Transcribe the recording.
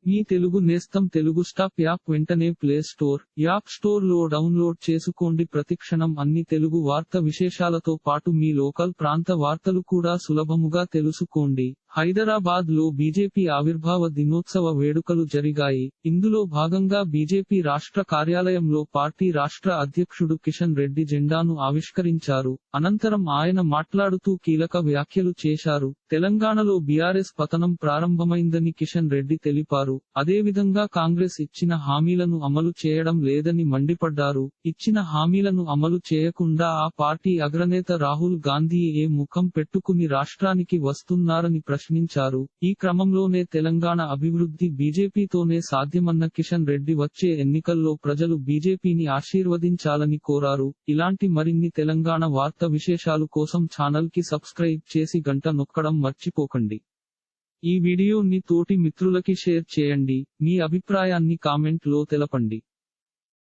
మీ తెలుగు నేస్తం Telugu stop app వెంటనే play store, app store లో డౌన్లోడ్ చేసుకోండి. ప్రతిక్షణం అన్ని తెలుగు వార్త విశేషాలతో పాటు మీ లోకల్ ప్రాంత వార్తలు కూడా సులభముగా తెలుసుకోండి. హైదరాబాద్ లో బీజేపీ ఆవిర్భావ దినోత్సవ వేడుకలు జరిగాయి. ఇందులో భాగంగా బీజేపీ రాష్ట్ర కార్యాలయంలో పార్టీ రాష్ట్ర అధ్యక్షుడు కిషన్ రెడ్డి జెండాను ఆవిష్కరించారు. అనంతరం ఆయన మాట్లాడుతూ కీలక వ్యాఖ్యలు చేశారు. తెలంగాణలో బీఆర్ఎస్ పతనం ప్రారంభమైందని కిషన్ రెడ్డి తెలిపారు. అదేవిధంగా కాంగ్రెస్ ఇచ్చిన హామీలను అమలు చేయడం లేదని మండిపడ్డారు. ఇచ్చిన హామీలను అమలు చేయకుండా ఆ పార్టీ అగ్రనేత రాహుల్ గాంధీ ఏ ముఖం పెట్టుకుని రాష్ట్రానికి వస్తున్నారని ప్రశ్నించారు. ఈ క్రమంలోనే తెలంగాణ అభివృద్ధి బీజేపీతోనే సాధ్యమన్న కిషన్ రెడ్డి వచ్చే ఎన్నికల్లో ప్రజలు బీజేపీని ఆశీర్వదించాలని కోరారు. ఇలాంటి మరిన్ని తెలంగాణ వార్త విశేషాలు కోసం ఛానల్ కి సబ్స్క్రైబ్ చేసి గంట నొక్కడం మర్చిపోకండి. ఈ వీడియోని తోటి మిత్రులకి షేర్ చేయండి. మీ అభిప్రాయాన్ని కామెంట్ లో తెలపండి.